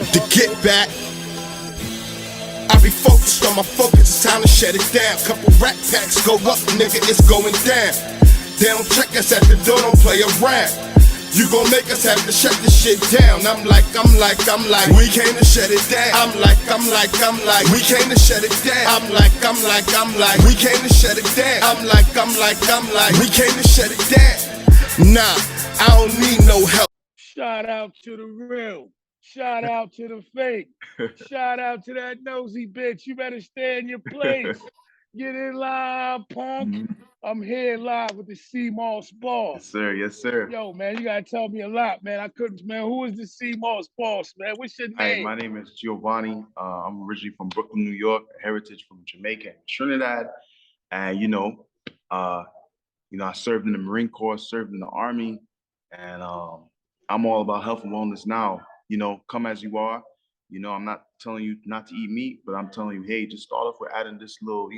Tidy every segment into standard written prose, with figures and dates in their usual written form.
To get back, I be focused on my focus, it's time to shut it down. Couple rat packs go up, nigga, it's going down. They don't check us at the door, don't play around. You gon' make us have to shut this shit down. I'm like, we came to shut it down. I'm like, we came to shut it down. I'm like, we came to shut it down. I'm like, we came to shut it down. Nah, I don't need no help. Shout out to the real. Shout out to the fake. Shout out to that nosy bitch. You better stay in your place. Get in line, punk. I'm here live with the SEAMOSS boss. Yes, sir. Yes, sir. Yo, man, you gotta tell me a lot, man. I couldn't, man. Who is the SEAMOSS boss, man? What's your name? Hi, my name is Giovanni. I'm originally from Brooklyn, New York, heritage from Jamaica and Trinidad. And I served in the Marine Corps, served in the Army, and I'm all about health and wellness now. Come as you are. I'm not telling you not to eat meat, but I'm telling you, hey, just start off with adding this little,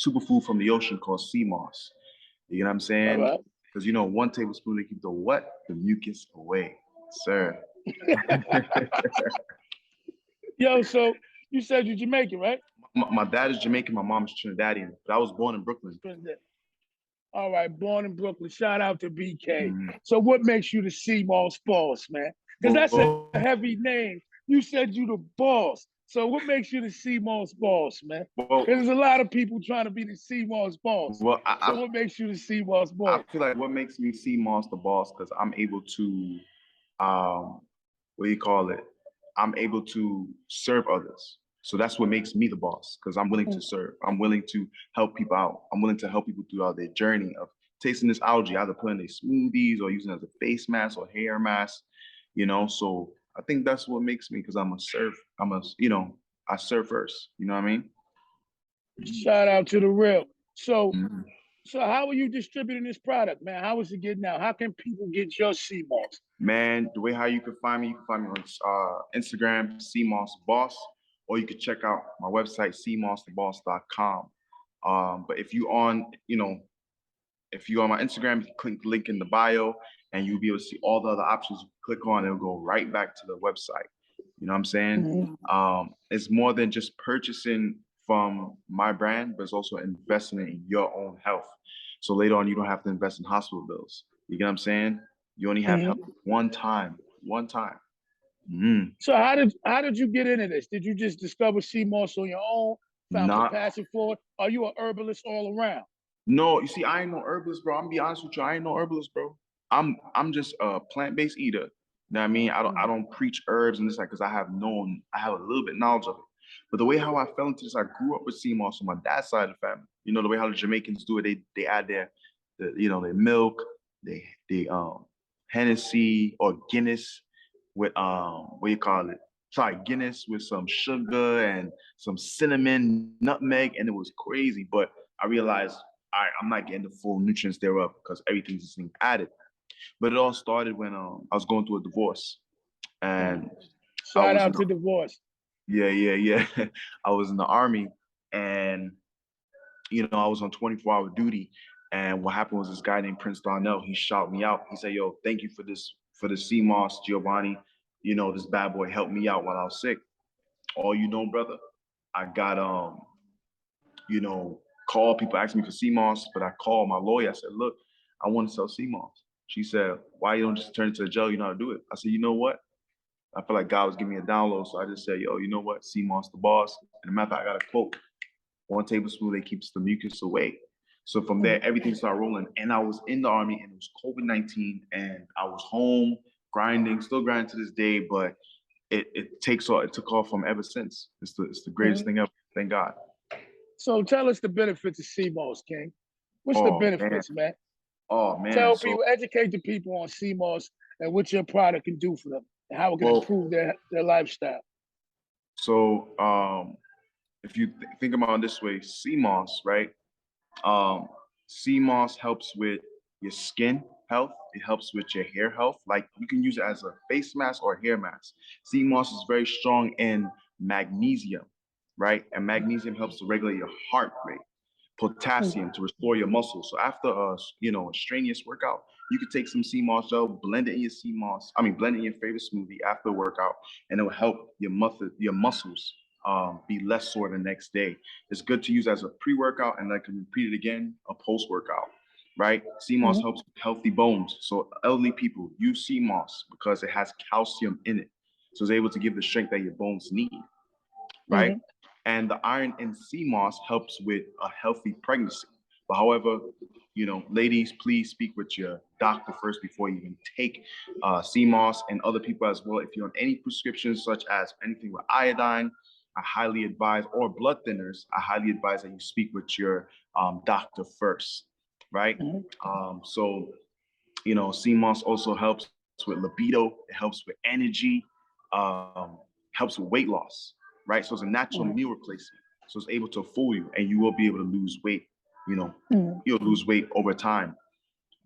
superfood from the ocean called SEAMOSS. You know what I'm saying? Because, 1 tablespoon to keep the what? The mucus away, sir. Yo, so you said you're Jamaican, right? My dad is Jamaican, my mom is Trinidadian, but I was born in Brooklyn. All right, born in Brooklyn. Shout out to BK. So what makes you the SEAMOSS boss, man? Because that's a heavy name. You said you the boss. So what makes you the SEAMOSS boss, man? Because there's a lot of people trying to be the SEAMOSS boss. Well, so what makes you the SEAMOSS boss? I feel like what makes me SEAMOSS the boss, because I'm able to, I'm able to serve others. So that's what makes me the boss, because I'm willing to serve. I'm willing to help people out. I'm willing to help people throughout their journey of tasting this algae, either putting their smoothies or using it as a face mask or hair mask, So I think that's what makes me, because I serve first. You know what I mean? Shout out to the real. So, so how are you distributing this product, man? How is it getting out? How can people get your SEAMOSS? Man, the way how you can find me on Instagram, SEAMOSS Boss, or you can check out my website, SEAMOSSTheBoss.com. But if you on my Instagram, you can click the link in the bio, and you'll be able to see all the other options. You click on, it'll go right back to the website. You know what I'm saying? It's more than just purchasing from my brand, but it's also investing in your own health. So later on, you don't have to invest in hospital bills. You get what I'm saying? You only have help one time. So how did you get into this? Did you just discover SEAMOSS on your own? Found a passion for it? Are you a herbalist all around? No, you see, I ain't no herbalist, bro. I'm gonna be honest with you, I ain't no herbalist, bro. I'm just a plant-based eater. You know what I mean? I don't preach herbs and this, because I have a little bit knowledge of it. But the way how I fell into this, I grew up with SEAMOSS on my dad's side of the family. The way how the Jamaicans do it, they add their milk, they Hennessy or Guinness with Guinness with some sugar and some cinnamon, nutmeg, and it was crazy. But I realized, I'm not getting the full nutrients thereof because everything's just being added. But it all started when I was going through a divorce. And shout out to divorce. Yeah. I was in the Army, and I was on 24-hour duty. And what happened was, this guy named Prince Darnell, he shouted me out. He said, "Yo, thank you for the SEAMOSS, Giovanni. This bad boy helped me out while I was sick. Brother, I got call people asking me for SEAMOSS, but I called my lawyer. I said, look, I want to sell SEAMOSS. She said, why you don't just turn it to a gel? You know how to do it. I said, you know what? I feel like God was giving me a download. So I just said, yo, you know what? SEAMOSS the boss. And the matter of fact, I got a quote. 1 tablespoon, that keeps the mucus away. So from there, everything started rolling. And I was in the Army, and it was COVID-19, and I was home grinding, still grinding to this day, but it took off from ever since. It's the greatest thing ever. Thank God. So tell us the benefits of SEAMOSS, King. What's the benefits, man? Oh, man. Tell people, educate the people on SEAMOSS and what your product can do for them and how it can improve their lifestyle. So if you think about it this way, SEAMOSS, right? SEAMOSS helps with your skin health. It helps with your hair health. Like, you can use it as a face mask or a hair mask. SEAMOSS is very strong in magnesium, right? And magnesium helps to regulate your heart rate. potassium to restore your muscles. So after a strenuous workout, you could take some SEAMOSS gel, blend it in your blend it in your favorite smoothie after workout, and it will help your muscles be less sore the next day. It's good to use as a pre-workout, and I can repeat it again, a post-workout, right? SEAMOSS helps with healthy bones. So elderly people use SEAMOSS because it has calcium in it. So it's able to give the strength that your bones need, right? And the iron in SEAMOSS helps with a healthy pregnancy. But however, ladies, please speak with your doctor first before you even take SEAMOSS, and other people as well. If you're on any prescriptions, such as anything with iodine, I highly advise, or blood thinners, I highly advise that you speak with your doctor first, right? So, SEAMOSS also helps with libido. It helps with energy, helps with weight loss, right? So it's a natural meal replacement. So it's able to fool you, and you will be able to lose weight. You'll lose weight over time,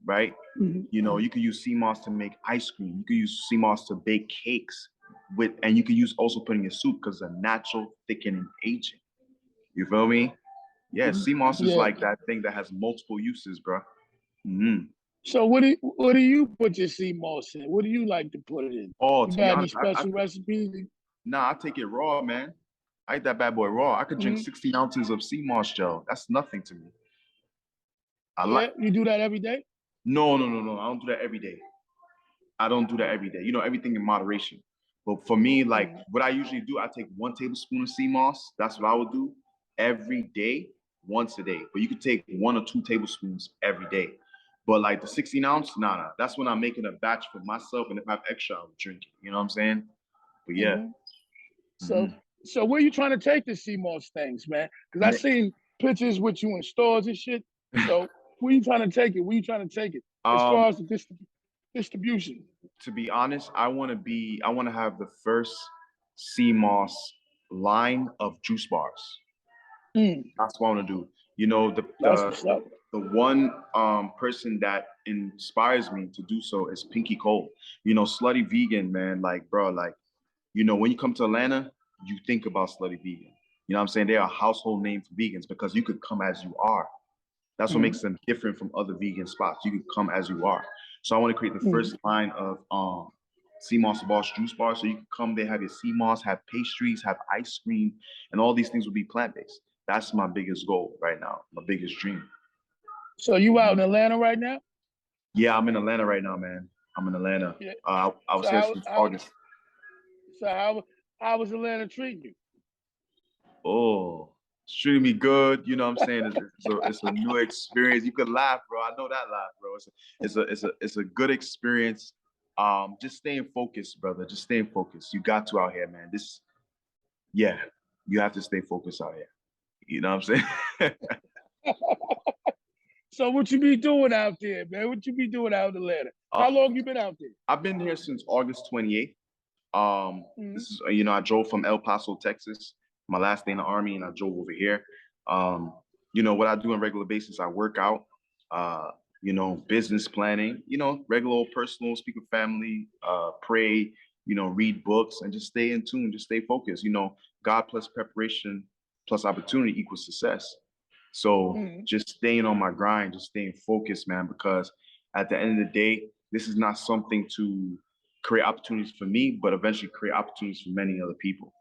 right? You can use SEAMOSS to make ice cream. You can use SEAMOSS to bake cakes and you can use also put in your soup because it's a natural thickening agent. You feel me? Yeah, SEAMOSS is like that thing that has multiple uses, bro. So what do you put your SEAMOSS in? What do you like to put it in? Oh, You to got be any honest, special recipes? Nah, I take it raw, man. I eat that bad boy raw. I could drink 16 ounces of SEAMOSS gel. That's nothing to me. You do that every day? No. I don't do that every day. Everything in moderation. But for me, like what I usually do, I take 1 tablespoon of SEAMOSS. That's what I would do every day, once a day. But you could take 1 or 2 tablespoons every day. But like the 16 ounce, nah. That's when I'm making a batch for myself, and if I have extra, I would drink it. You know what I'm saying? But yeah. So where you trying to take the SEAMOSS things, man? Because I seen pictures with you in stores and shit. So where you trying to take it? As far as the distribution? To be honest, I want to have the first SEAMOSS line of juice bars. That's what I want to do. That's what's up. The one person that inspires me to do so is Pinky Cole. Slutty Vegan, man. Like, bro, when you come to Atlanta, you think about Slutty Vegan. You know what I'm saying? They're a household name for vegans because you could come as you are. That's what makes them different from other vegan spots. You could come as you are. So I want to create the first line of SEAMOSS the Boss juice bar. So you can come there, have your SEAMOSS, have pastries, have ice cream, and all these things will be plant-based. That's my biggest goal right now, my biggest dream. So you out in Atlanta right now? Yeah, I'm in Atlanta right now, man. I'm in Atlanta. Yeah. I was here since August. So how was Atlanta treating you? Oh, it's treating me good. You know what I'm saying? It's a new experience. You could laugh, bro. I know that laugh, bro. It's a good experience. Just staying focused, brother. Just staying focused. You got to out here, man. You have to stay focused out here. You know what I'm saying? So what you be doing out there, man? What you be doing out in Atlanta? How long you been out there? I've been here since August 28th. This is, I drove from El Paso, Texas, my last day in the Army, and I drove over here. What I do on a regular basis, I work out, business planning, regular old personal, speak with family, pray, read books, and just stay in tune, just stay focused. God plus preparation plus opportunity equals success. So just staying on my grind, just staying focused, man, because at the end of the day, this is not something to create opportunities for me, but eventually create opportunities for many other people.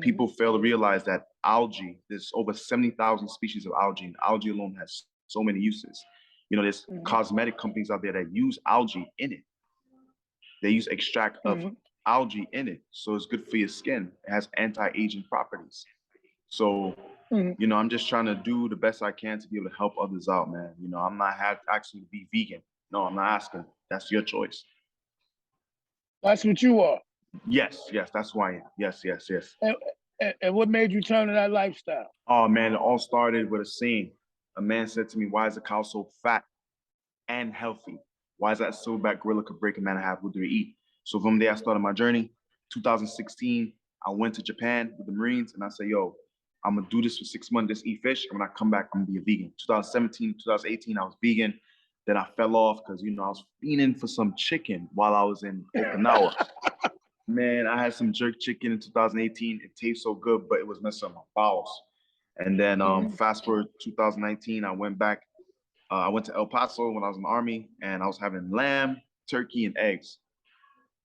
People fail to realize that algae, there's over 70,000 species of algae, and algae alone has so many uses. There's cosmetic companies out there that use algae in it. They use extract of algae in it. So it's good for your skin. It has anti-aging properties. So, I'm just trying to do the best I can to be able to help others out, man. I'm not actually to be vegan. No, I'm not asking. That's your choice. That's what you are. Yes, that's who I am. Yes. And what made you turn to that lifestyle? Oh, man, it all started with a saying. A man said to me, "Why is a cow so fat and healthy? Why is that silverback gorilla could break a man in half? What do they eat?" So from there, I started my journey. 2016, I went to Japan with the Marines, and I said, "Yo, I'm gonna do this for 6 months, just eat fish, and when I come back, I'm gonna be a vegan." 2017, 2018, I was vegan. Then I fell off because, I was fiending for some chicken while I was in Okinawa. Man, I had some jerk chicken in 2018. It tastes so good, but it was messing up my bowels. And then fast forward 2019, I went back. I went to El Paso when I was in the Army, and I was having lamb, turkey, and eggs,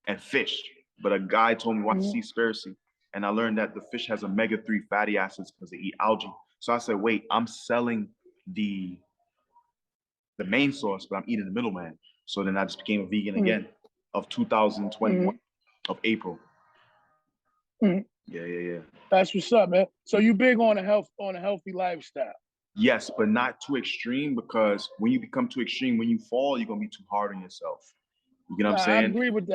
and fish. But a guy told me watch Seaspiracy, and I learned that the fish has omega-3 fatty acids because they eat algae. So I said, wait, I'm selling the main source, but I'm eating the middleman. So then I just became a vegan again of 2021 of April. Yeah. That's what's up, man. So you big on a healthy lifestyle. Yes, but not too extreme, because when you become too extreme, when you fall, you're gonna be too hard on yourself. You know what I'm saying? I agree with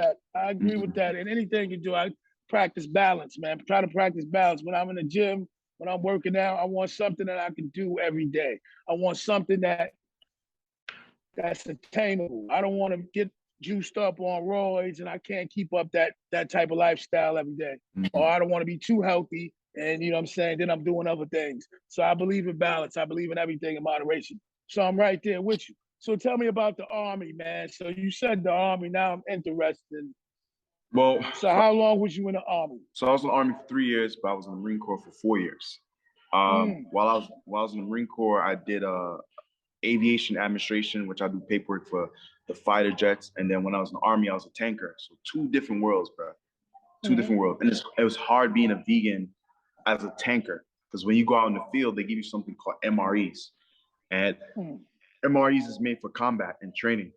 that. And anything you do, I practice balance, man. Try to practice balance. When I'm in the gym, when I'm working out, I want something that I can do every day. I want something that's attainable. I don't want to get juiced up on roids and I can't keep up that type of lifestyle every day. Or I don't want to be too healthy and, you know what I'm saying, then I'm doing other things. So I believe in balance. I believe in everything in moderation. So I'm right there with you. So tell me about the Army, man. So you said the Army, now I'm interested. Well, so how long was you in the Army? So I was in the Army for 3 years, but I was in the Marine Corps for 4 years. While I was in the Marine Corps, I did aviation administration, which I do paperwork for the fighter jets. And then when I was in the Army, I was a tanker. So 2 different worlds, bro. 2 different worlds. And it was hard being a vegan as a tanker, because when you go out in the field, they give you something called MREs. And MREs is made for combat and training.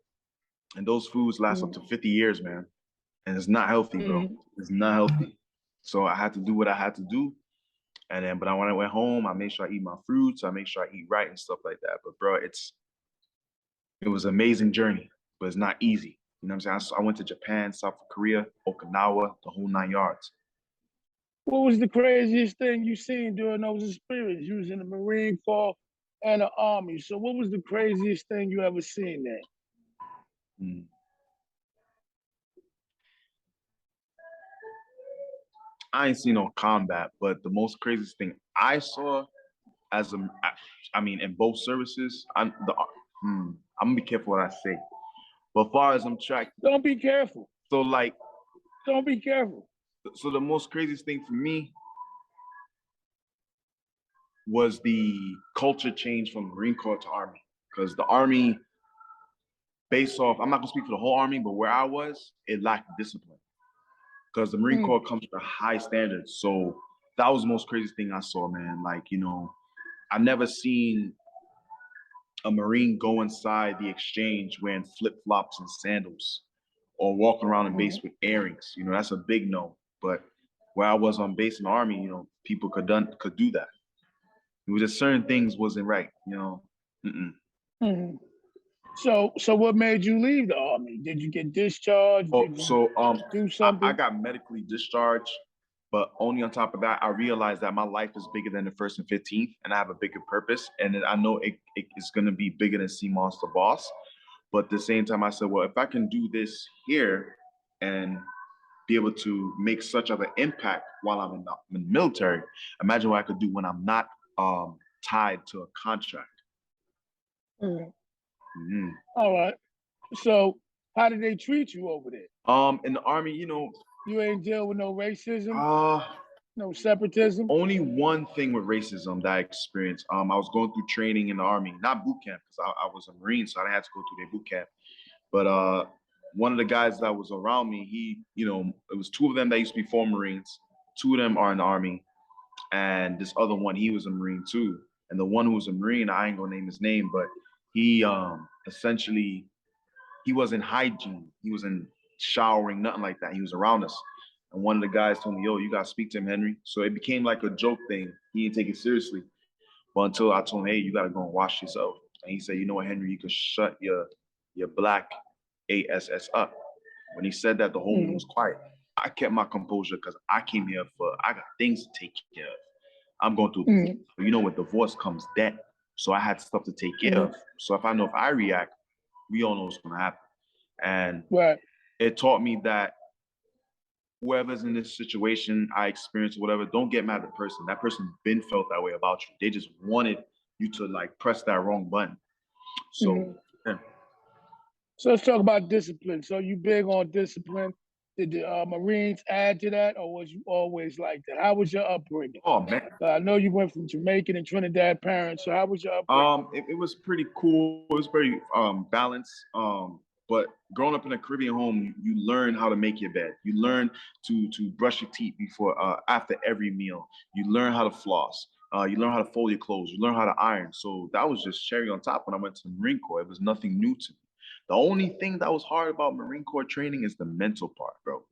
And those foods last up to 50 years, man. And it's not healthy, bro. It's not healthy. So I had to do what I had to do. And then, but when I went home, I made sure I eat my fruits. I make sure I eat right and stuff like that. But bro, it was an amazing journey, but it's not easy. You know what I'm saying? I went to Japan, South Korea, Okinawa, the whole 9 yards. What was the craziest thing you seen during those experiences? You was in the Marine Corps and the Army. So what was the craziest thing you ever seen there? I ain't seen no combat, but the most craziest thing I saw in both services, I'm gonna be careful what I say. But as far as I'm tracked, don't be careful. So don't be careful. So the most craziest thing for me was the culture change from Marine Corps to Army, because the Army, based off, I'm not gonna speak for the whole Army, but where I was, it lacked discipline. Because the Marine Corps comes with high standards. So that was the most craziest thing I saw, man. Like, you know, I've never seen a Marine go inside the exchange wearing flip-flops and sandals or walking around in base with earrings. You know, that's a big no. But where I was on base in the Army, you know, people could do that. It was just certain things wasn't right, you know. So what made you leave the Army? Did you get discharged? Do something? I got medically discharged, but only on top of that, I realized that my life is bigger than the 1st and 15th, and I have a bigger purpose. And I know it is going to be bigger than SEAMOSS the Boss. But at the same time, I said, well, if I can do this here and be able to make such of an impact while I'm in the military, imagine what I could do when I'm not tied to a contract. All right. So how did they treat you over there? In the Army, you know, you ain't deal with no racism, no separatism. Only one thing with racism that I experienced. I was going through training in the Army, not boot camp, because I was a Marine, so I didn't have to go through their boot camp. But one of the guys that was around me, he, you know, it was 2 of them that used to be former Marines. 2 of them are in the Army, and this other one, he was a Marine too. And the one who was a Marine, I ain't gonna name his name, but he essentially, he wasn't hygiene. He wasn't showering, nothing like that. He was around us. And one of the guys told me, yo, you gotta speak to him, Henry. So it became like a joke thing. He didn't take it seriously. But until I told him, hey, you gotta go and wash yourself. And he said, you know what, Henry, you could shut your black ass up. When he said that, the whole room was quiet. I kept my composure because I came here I got things to take care of. I'm going through divorce. You know, with divorce comes debt. So I had stuff to take care of. So if I react, we all know what's gonna happen. And it taught me that whoever's in this situation, I experienced whatever, don't get mad at the person. That person been felt that way about you. They just wanted you to like press that wrong button. So So let's talk about discipline. So you big on discipline. Did the Marines add to that, or was you always like that? How was your upbringing? Oh man. I know you went from Jamaican and Trinidad parents, so how was your upbringing? It was pretty cool. It was very balanced. But growing up in a Caribbean home, you learn how to make your bed. You learn to brush your teeth before after every meal. You learn how to floss. You learn how to fold your clothes. You learn how to iron. So that was just cherry on top when I went to the Marine Corps. It was nothing new to me. The only thing that was hard about Marine Corps training is the mental part, bro.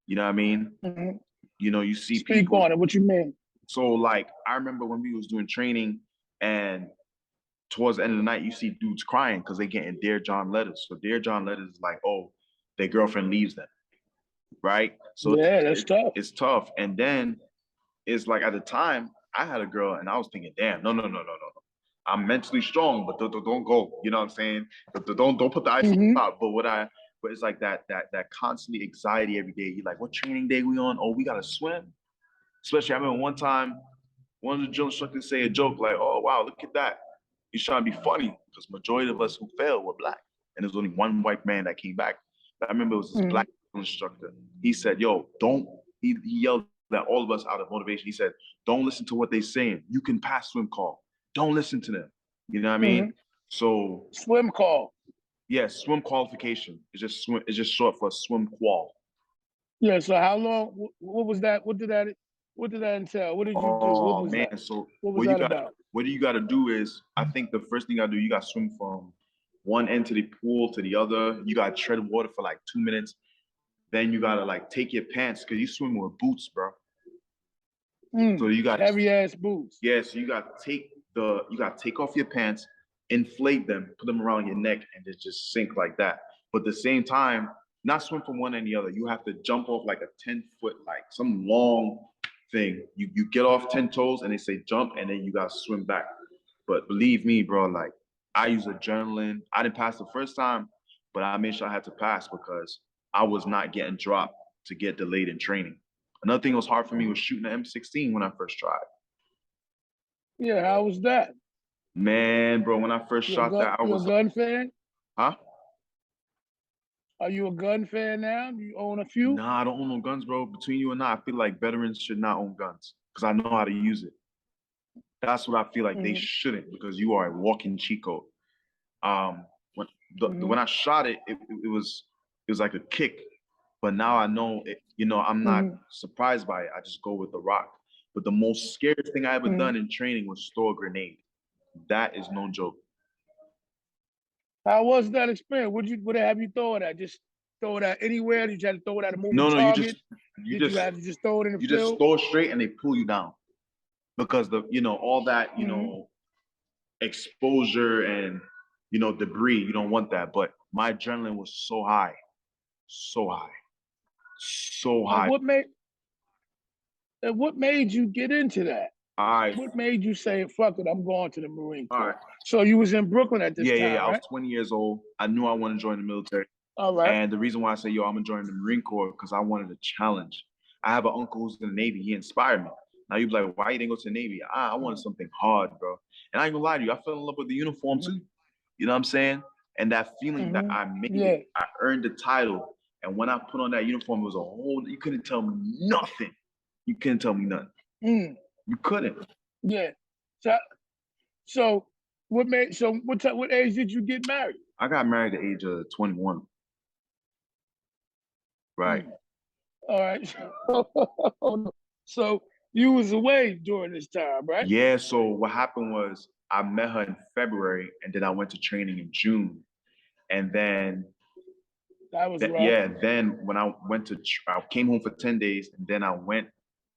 You know what I mean? Mhm. You know, you see Speak people. on it. What you mean? So like I remember when we was doing training and towards the end of the night, you see dudes crying because they getting Dear John letters. So Dear John letters is like, oh, their girlfriend leaves them, right? So Yeah, that's tough. it's tough. And then it's like at the time, I had a girl and I was thinking, damn, no. I'm mentally strong, but don't go. You know what I'm saying? Don't put the ice on Mm-hmm. top. But it's like that constantly anxiety every day. You're like, what training day we on? Oh, we gotta swim. Especially I remember one time, one of the drill instructors say a joke like, oh wow, look at that. He's trying to be funny because majority of us who failed were black. And there's only one white man that came back. But I remember it was this Mm-hmm. black instructor. He said, yo, don't, he yelled at all of us out of motivation. He said, don't listen to what they're saying. You can pass swim call. Don't listen to them. You know what I Mm-hmm. mean? So Swim call. yeah, swim qualification. It's just short for swim qual. Yeah. So how long? What was that? What did that? What did that entail? What did you do? What Oh was man. that? So What was that about? what you gotta do is I think the first thing you gotta do, you gotta swim from one end to the pool to the other. You gotta tread water for like 2 minutes. Then you gotta like take your pants because you swim with boots, bro. So you got Heavy ass boots. yeah, so you gotta take off your pants, inflate them, put them around your neck, and just sink like that. But at the same time, not swim from one end to the other. You have to jump off like a 10 foot, like some long thing. You get off 10 toes and they say jump, and then you gotta swim back. But believe me, bro, like I use adrenaline. I didn't pass the first time, but I made sure I had to pass because I was not getting dropped to get delayed in training. Another thing that was hard for me was shooting the M16 when I first tried. Yeah. How was that? Man, bro, when I first shot that, I You a was like, gun fan? huh? Are you a gun fan now? Do you own a few? Nah, I don't own no guns, bro. Between you and I feel like veterans should not own guns because I know how to use it. That's what I feel like they Mm-hmm. shouldn't because you are a walking cheat code. When Mm-hmm. when I shot it, it was like a kick. But now I know it, you know, I'm not Mm-hmm. surprised by it. I just go with the rock. But the most scariest thing I ever Mm-hmm. done in training was store a grenade. That is no joke. How was that experience? Would have you throw it at? Just throw it at anywhere? Did you have to throw it at a moving No, no, target? you Did you just have to just throw it in the you just field? throw it straight and they pull you down because the you know all that Mm-hmm. exposure and debris. You don't want that. But my adrenaline was so high, so high, so And high. what made you get into that? All right, What made you say, fuck it, I'm going to the Marine all Corps? right. So you was in Brooklyn at this Yeah. time, I was right? 20 years old. I knew I wanted to join the military. All right. And the reason why I say, yo, I'm gonna join the Marine Corps because I wanted a challenge. I have an uncle who's in the Navy. He inspired me. Now you'd be like, why you didn't go to the Navy? I wanted something hard, bro. And I ain't gonna lie to you, I fell in love with the uniform too. You know what I'm saying? And that feeling that Mm-hmm. I made Yeah. it, I earned the title. And when I put on that uniform, it was a whole, you couldn't tell me nothing. You couldn't tell me nothing. Mm. You couldn't. Yeah. So what age did you get married? I got married at the age of 21. Right. Mm. All right. So you was away during this time, right? Yeah, so what happened was I met her in February and then I went to training in June. And then That was rough. yeah, then when I went to I came home for 10 days and then I went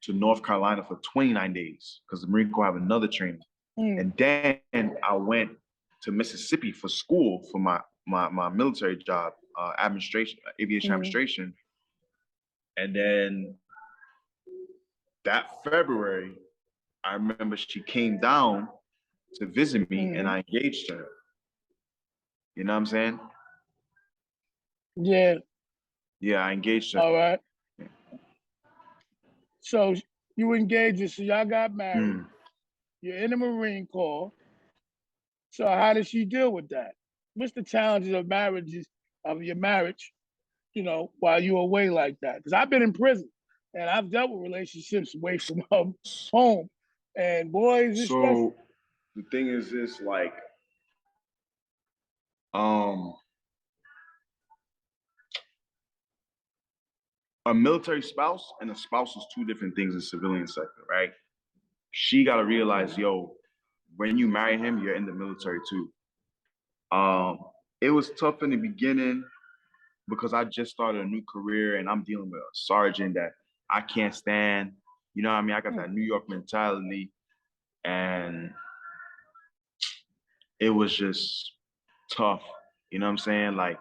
to North Carolina for 29 days because the Marine Corps have another training. Mm. And then I went to Mississippi for school for my military job, administration, aviation administration. And then that February, I remember she came down to visit me and I engaged her. You know what I'm saying? Yeah. Yeah, I engaged her. All right. So you engaged, so y'all got married. Mm. You're in the Marine Corps. So how did she deal with that? What's the challenges of your marriage while you're away like that? Because I've been in prison and I've dealt with relationships away from home, and boys, it's stressful. So the thing is this, like, um, a military spouse and a spouse is two different things in civilian sector, right? She got to realize, yo, when you marry him, you're in the military too. It was tough in the beginning because I just started a new career and I'm dealing with a sergeant that I can't stand. You know what I mean? I got that New York mentality, and it was just tough. You know what I'm saying? Like,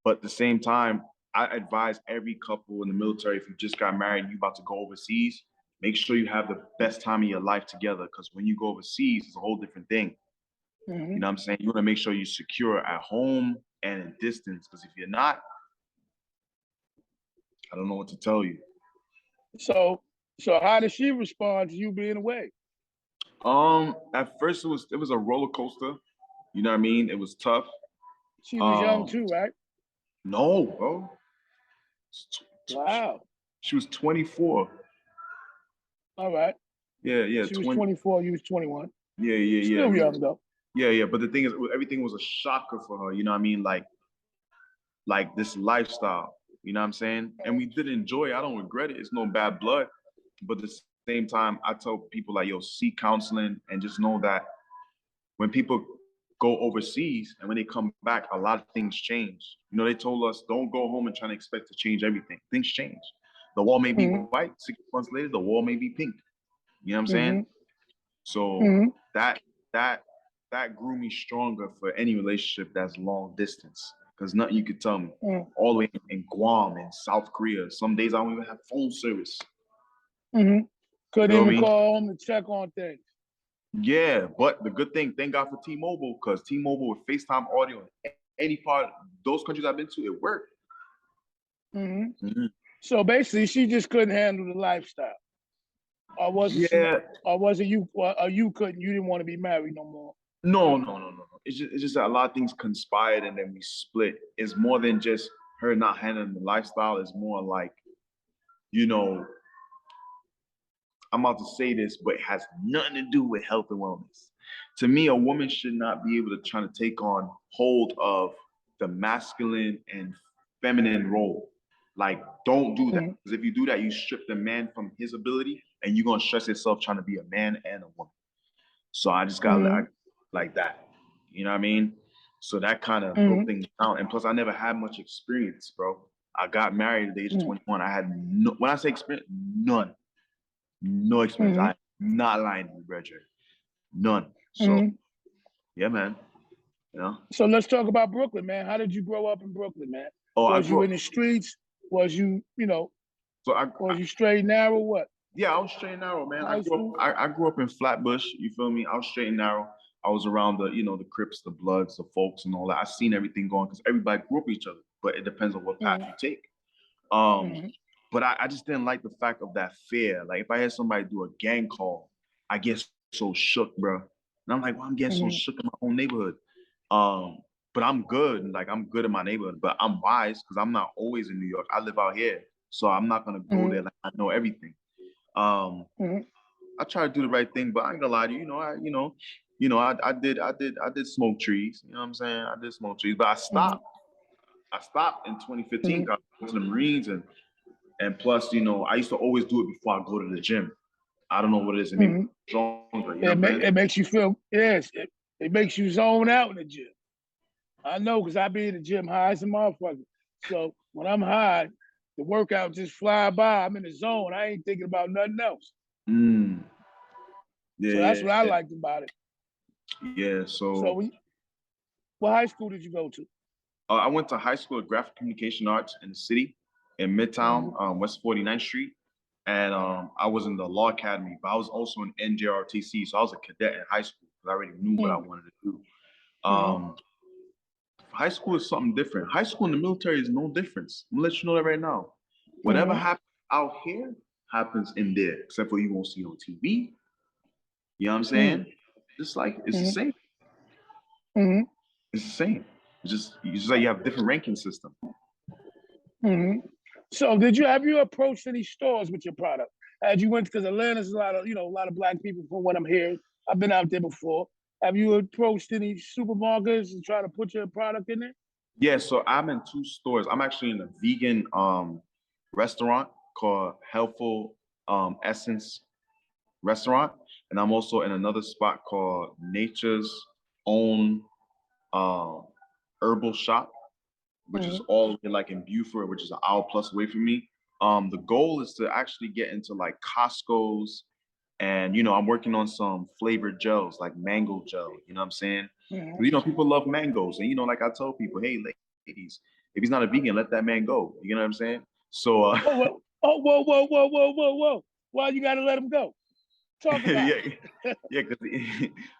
but at the same time, I advise every couple in the military, if you just got married and you about to go overseas, make sure you have the best time of your life together. Because when you go overseas, it's a whole different thing. Mm-hmm. You know what I'm saying? You want to make sure you're secure at home and in distance. Because if you're not, I don't know what to tell you. So how did she respond to you being away? At first it was a roller coaster. You know what I mean? It was tough. She was young too, right? No, bro. Wow. She was 24. All right. Yeah. She was 24, you was 21. Yeah. Still young though. Yeah. But the thing is, everything was a shocker for her. You know what I mean? Like this lifestyle. You know what I'm saying? And we did enjoy it. I don't regret it. It's no bad blood. But at the same time, I tell people like, yo, seek counseling and just know that when people go overseas and when they come back, a lot of things change. You know, they told us don't go home and try to expect to change everything. Things change. The wall may be white, 6 months later, the wall may be pink. You know what I'm saying? So that grew me stronger for any relationship that's long distance. Because nothing you could tell me. All the way in Guam and South Korea. Some days I don't even have phone service. Couldn't even call home to check on things. Yeah, but the good thing, thank God for T-Mobile, because T-Mobile with FaceTime audio in any part of those countries I've been to, it worked. So basically, she just couldn't handle the lifestyle, or was it? Yeah. Or was it you? Or you couldn't? You didn't want to be married no more? No. It's just that a lot of things conspired and then we split. It's more than just her not handling the lifestyle. It's more like, you know, I'm about to say this, but it has nothing to do with health and wellness. To me, a woman should not be able to try to take on hold of the masculine and feminine role. Like, don't do that. Because if you do that, you strip the man from his ability and you're going to stress yourself trying to be a man and a woman. So I just got like that. You know what I mean? So that kind of broke things down. And plus, I never had much experience, bro. I got married at the age of 21. I had no, when I say experience, none. No experience. I'm not lying to you, Bridget. None. So, yeah, man. You know. So let's talk about Brooklyn, man. How did you grow up in Brooklyn, man? Oh, was you in the streets? Was you, So was you straight and narrow? What? Yeah, I was straight and narrow, man. High school? I grew up in Flatbush. You feel me? I was straight and narrow. I was around the, the Crips, the Bloods, the folks, and all that. I seen everything going because everybody grew up with each other, but it depends on what path you take. But I just didn't like the fact of that fear. Like if I had somebody do a gang call, I get so shook, bro. And I'm like, well, I'm getting so shook in my own neighborhood. But I'm good. Like I'm good in my neighborhood, but I'm wise because I'm not always in New York. I live out here. So I'm not gonna go there like I know everything. I try to do the right thing, but I ain't gonna lie to you. I did smoke trees. You know what I'm saying? I did smoke trees, but I stopped. I stopped in 2015. I went to the Marines, and plus, I used to always do it before I go to the gym. I don't know what it is. It makes me stronger. It makes you feel, yes, it makes you zone out in the gym. I know because I be in the gym high as a motherfucker. So when I'm high, the workout just fly by. I'm in the zone. I ain't thinking about nothing else. Yeah, so that's what I liked about it. Yeah. So what high school did you go to? I went to high school of graphic communication arts in the city in Midtown, West 49th Street. And I was in the law academy, but I was also in NJRTC. So I was a cadet in high school because I already knew what I wanted to do. High school is something different. High school in the military is no difference. I'm gonna let you know that right now. Whatever happens out here happens in there, except for you won't see it on TV. You know what I'm saying? Just like it's the same. It's the same. It's just like you have a different ranking system. Mm-hmm. So have you approached any stores with your product? Had you went, because Atlanta's a lot of black people from what I'm hearing. I've been out there before. Have you approached any supermarkets and try to put your product in there? Yeah, so I'm in two stores. I'm actually in a vegan restaurant called Healthful Essence Restaurant, and I'm also in another spot called Nature's Own uh, Herbal Shop, which is Mm-hmm. all the way like in Buford, which is an hour plus away from me. The goal is to actually get into like Costco's, and I'm working on some flavored gels like mango gel. You know what I'm saying? Mm-hmm. 'Cause, people love mangoes, and like I tell people, hey, ladies, if he's not a vegan, let that man go. You know what I'm saying? So, Oh, well, oh, whoa, whoa, whoa, whoa, whoa, whoa! Why you got to let him go? Talk about yeah, yeah. Cause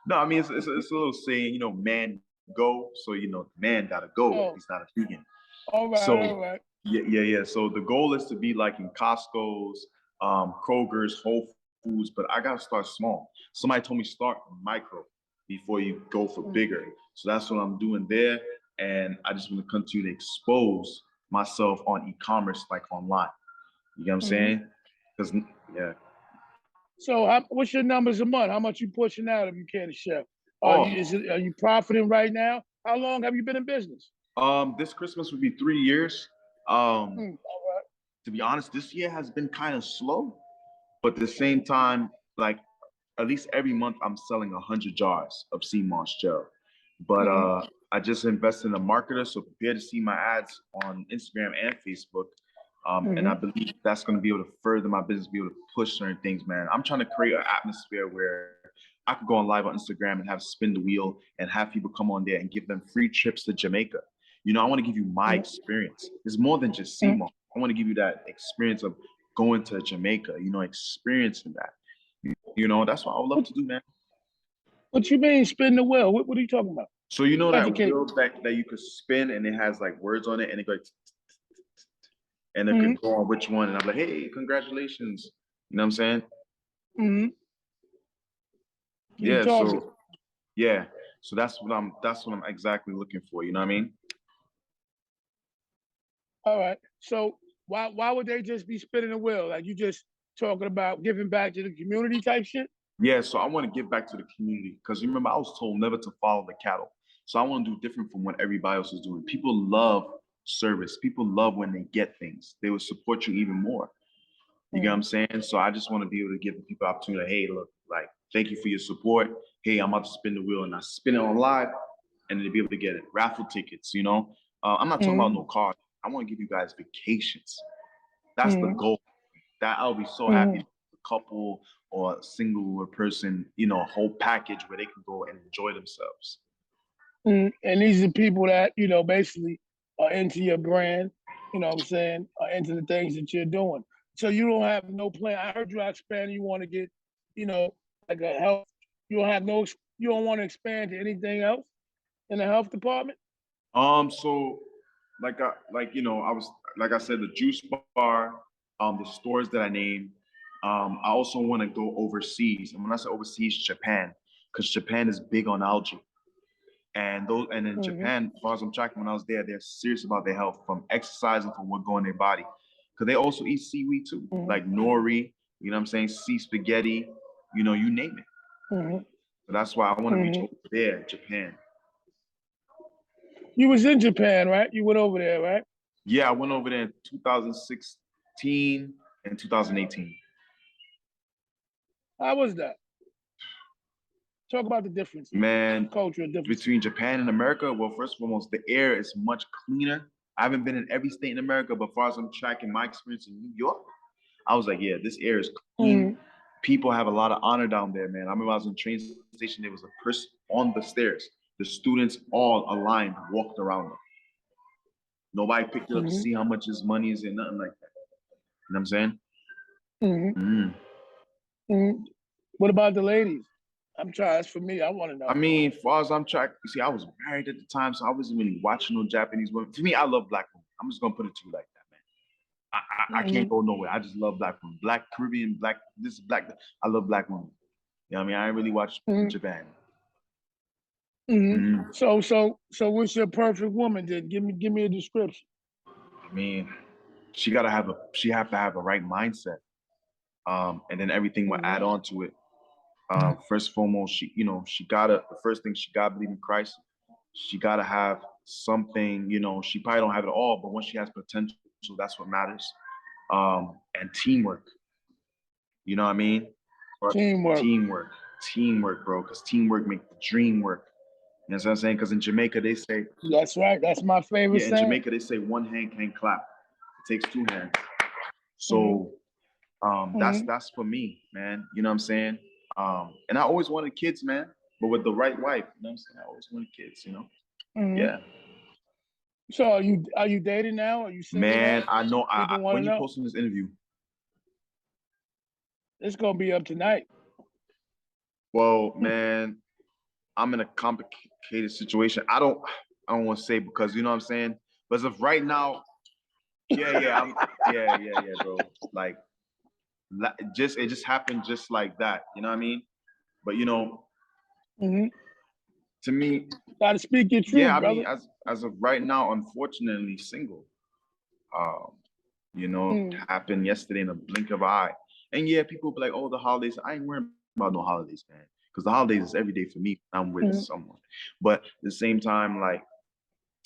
no, I mean it's a little saying, man go, so man gotta it. go if Oh, he's not a vegan. all right, all So right. yeah, yeah, yeah. So the goal is to be like in Costco's, Kroger's, Whole Foods, but I gotta start small. Somebody told me start micro before you go for bigger. So that's what I'm doing there, and I just want to continue to expose myself on e-commerce, like online. You know what I'm Mm-hmm. saying? Because yeah. So, what's your numbers a month? How much you pushing out if you care to share? Oh, Are you profiting right now? How long have you been in business? this Christmas would be 3 years. Um, All right. to be honest, this year has been kind of slow, but at the same time, like at least every month I'm selling 100 jars of SEAMOSS gel. But Mm-hmm. I just invested in a marketer, so prepare to see my ads on Instagram and Facebook. And I Mm-hmm. believe that's going to be able to further my business, be able to push certain things, man. I'm trying to create an atmosphere where I could go on live on Instagram and have spin the wheel and have people come on there and give them free trips to Jamaica. I want to give you my experience. It's more than just Mm-hmm. SEAMOSS. I want to give you that experience of going to Jamaica, experiencing that. That's what I would love What, to do, man. what you mean spin the wheel? What are you talking about? So you know that Educate. wheel that you could spin and it has like words on it and it goes and it Mm-hmm. could go on which one and I'm like, hey, congratulations. You know what I'm saying? Mm-hmm. Keep Yeah, talking. so yeah. So that's what I'm exactly looking for, you know what I mean? All right. So why would they just be spinning the wheel? Like you just talking about giving back to the community type shit? Yeah, so I want to give back to the community because you remember I was told never to follow the cattle. So I want to do different from what everybody else is doing. People love service. People love when they get things. They will support you even more. You get what I'm Mm-hmm. saying? So I just want to be able to give people opportunity. Like, hey, look, like, thank you for your support. Hey, I'm about to spin the wheel and I spin it on live and to be able to get it. Raffle tickets, I'm not talking about Mm-hmm. no cars. I want to give you guys vacations. That's the Mm-hmm. goal. That I'll be so happy. Mm-hmm. A couple or a single person, a whole package where they can go and enjoy themselves. Mm-hmm. And these are people that, basically are into your brand, you know what I'm saying, are into the things that you're doing. So you don't have no plan. I heard you expand, you want to get, like a health, you don't want to expand to anything else in the health department? So I was like I said, the juice bar, the stores that I named. I also want to go overseas. And when I say overseas, Japan, because Japan is big on algae. And in Mm-hmm. Japan, as far as I'm tracking, when I was there, they're serious about their health, from exercising, from what go in their body. Because they also eat seaweed too, Mm-hmm. like nori, you know what I'm saying, sea spaghetti, you name it. Mm-hmm. So that's why I want to reach Mm-hmm. over there, Japan. You was in Japan, right? You went over there, right? Yeah, I went over there in 2016 and 2018. How was that? Talk about the differences, Man, cultural differences. between Japan and America, well, first and foremost, the air is much cleaner. I haven't been in every state in America, but as far as I'm tracking my experience in New York, I was like, yeah, this air is clean. Mm-hmm. People have a lot of honor down there, man. I remember I was in the train station, there was a person on the stairs. The students all aligned, walked around them. Nobody picked it up to Mm-hmm. see how much his money is and nothing like that. You know what I'm saying? Mm-hmm. Mm. Mm-hmm. What about the ladies? I'm trying. That's for me. I want to I know. mean, as far as I'm track, you see, I was married at the time, so I wasn't really watching no Japanese women. To me, I love black women. I'm just gonna put it to you like that, man. I can't Mm-hmm. go nowhere. I just love black women. Black Caribbean, black, this is black. I love black women. You know what I mean? I didn't really watch Mm-hmm. Japan. Mm-hmm. Mm. So what's your perfect woman? Then give me a description. I mean, she have to have a right mindset. And then everything will add on to it. First and foremost, the first thing she gotta believe in Christ. She gotta have something, she probably don't have it all, but when she has potential, that's what matters. And teamwork, you know what I mean? Teamwork. Teamwork, bro, because teamwork makes the dream work. You know what I'm saying? Because in Jamaica, they say. That's right. That's my favorite saying. In Jamaica, they say one hand can't clap. It takes two hands. So that's for me, man. You know what I'm saying? And I always wanted kids, man, but with the right wife. You know what I'm saying? I always wanted kids, Yeah. So are you dating now? Are you single? Man, now? I know. When you posting this interview? It's gonna be up tonight. Well, man, I'm in a complicated situation. I don't want to say because you know what I'm saying. But as of right now, yeah, bro. Like, it just happened just like that. You know what I mean? But to me, gotta speak your truth, brother. mean, as of right now, unfortunately, single. It happened yesterday in a blink of an eye. And yeah, people be like, "Oh, the holidays." I ain't worrying about no holidays, man, because the holidays is every day for me. I'm with someone, but at the same time, like,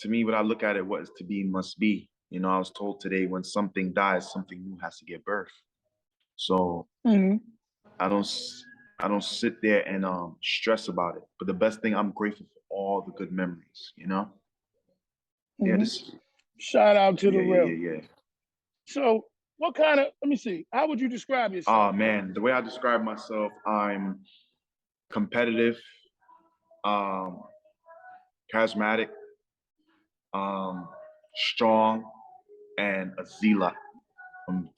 to me, what I look at it, what is to be must be. I was told today, when something dies, something new has to give birth. So I don't sit there and stress about it. But the best thing, I'm grateful for all the good memories. Yeah. Shout out to the real. Yeah. So what kind of, let me see, how would you describe yourself? Oh man, the way I describe myself, I'm competitive, charismatic, strong, and a zealot. I'm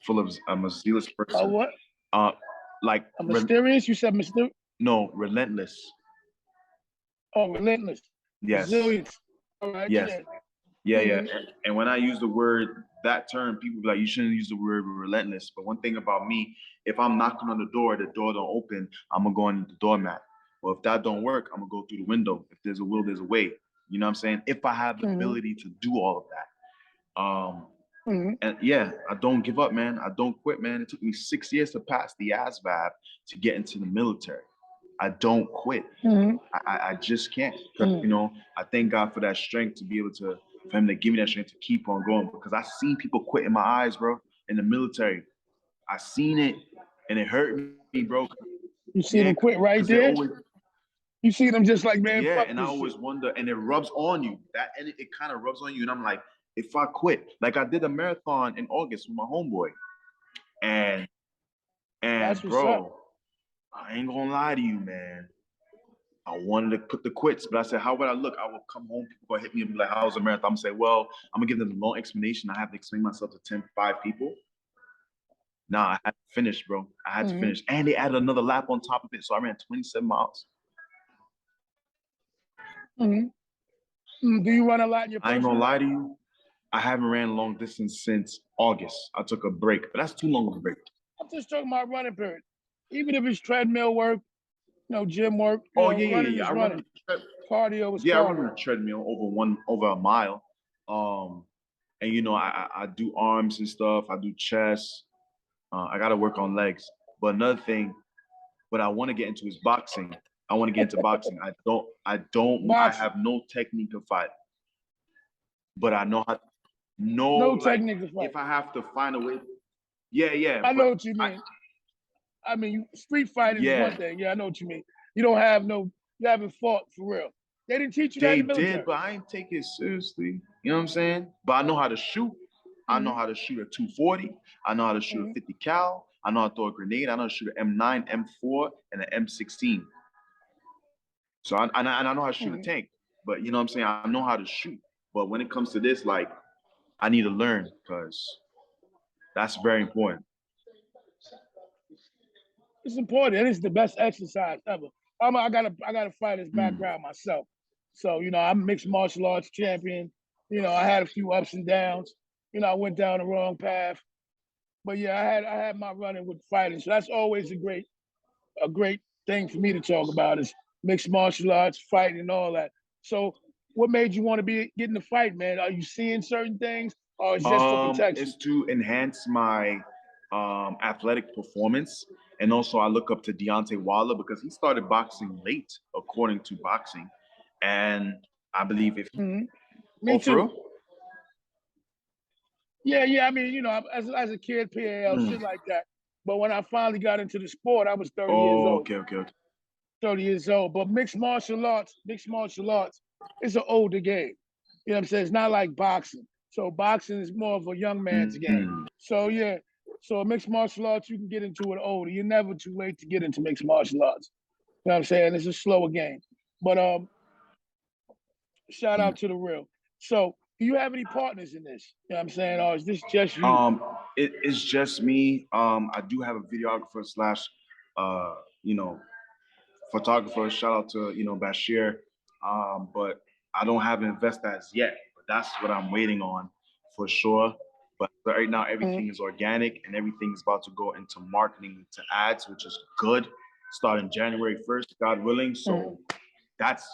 a zealous person. What? Like a mysterious? You said mysterious? No, relentless. Oh, relentless. Yes. Resilience. All right. Yes. Yeah. And when I use that term, people be like, you shouldn't use the word relentless. But one thing about me, if I'm knocking on the door don't open, I'm gonna go on the doormat. Well, if that don't work, I'm gonna go through the window. If there's a will, there's a way. You know what I'm saying? If I have the ability to do all of that. And yeah, I don't give up, man. I don't quit, man. It took me 6 years to pass the ASVAB to get into the military. I don't quit. I just can't. I thank God for that strength to be able to, for him to give me that strength to keep on going, because I seen people quit in my eyes, bro, in the military. I seen it and it hurt me, bro. You see them quit right there? You see them just like, man, yeah, fuck and this I always shit. wonder, and it rubs on you. And it kind of rubs on you, and I'm like, if I quit, like I did a marathon in August with my homeboy, and bro, I ain't gonna lie to you, man. I wanted to put the quits, but I said, how would I look? I will come home, people will hit me and be like, how was the marathon? I'm gonna say, well, I'm gonna give them a long explanation. I have to explain myself to 5 people. Nah, I had to finish, bro. I had to finish. And they added another lap on top of it. So I ran 27 miles. Do you run a lot in your personal? I ain't gonna lie to you. I haven't ran long distance since August. I took a break, but that's too long of a break. I'm just talking about running period. Even if it's treadmill work, gym work. Running. Cardio is cardio. I run on a treadmill over a mile. And I do arms and stuff. I do chest. I gotta work on legs. But another thing, what I want to get into is boxing. I want to get into boxing. I have no technique of fight, but I know how. No technique of fight. If I have to find a way. Yeah. I know what you mean. I mean, street fighting is one thing. Yeah, I know what you mean. You haven't fought for real. They didn't teach you that in the military. They did, but I ain't take it seriously. You know what I'm saying? But I know how to shoot. I know how to shoot a 240. I know how to shoot a 50 cal. I know how to throw a grenade. I know how to shoot an M9, M4, and an M16. So I know how to shoot a tank. But you know what I'm saying? I know how to shoot. But when it comes to this, like, I need to learn, because that's very important. It's important. It is the best exercise ever. I got a fighter's background myself. So, I'm mixed martial arts champion. I had a few ups and downs. I went down the wrong path. But yeah, I had my running with fighting. So that's always a great thing for me to talk about, is mixed martial arts, fighting, and all that. So what made you want to get in the fight, man? Are you seeing certain things? or it's just for protection? It's to enhance my athletic performance, and also I look up to Deontay Wilder because he started boxing late, according to boxing, and I believe if he, Me for too. real? Yeah. I mean, as a kid, PAL, shit like that. But when I finally got into the sport, I was 30 years Oh, old. okay. 30 years old. But mixed martial arts, is an older game. You know what I'm saying? It's not like boxing. So boxing is more of a young man's game. So yeah. So mixed martial arts, you can get into it older. You're never too late to get into mixed martial arts. You know what I'm saying? It's a slower game. But shout out to the real. So do you have any partners in this? You know what I'm saying? Or is this just you? It's just me. I do have a videographer slash, you know, photographer. Shout out to Bashir, but I don't have an investor as yet. But that's what I'm waiting on for sure. But right now, everything is organic and everything is about to go into marketing to ads, which is good. Starting January 1st, God willing. So that's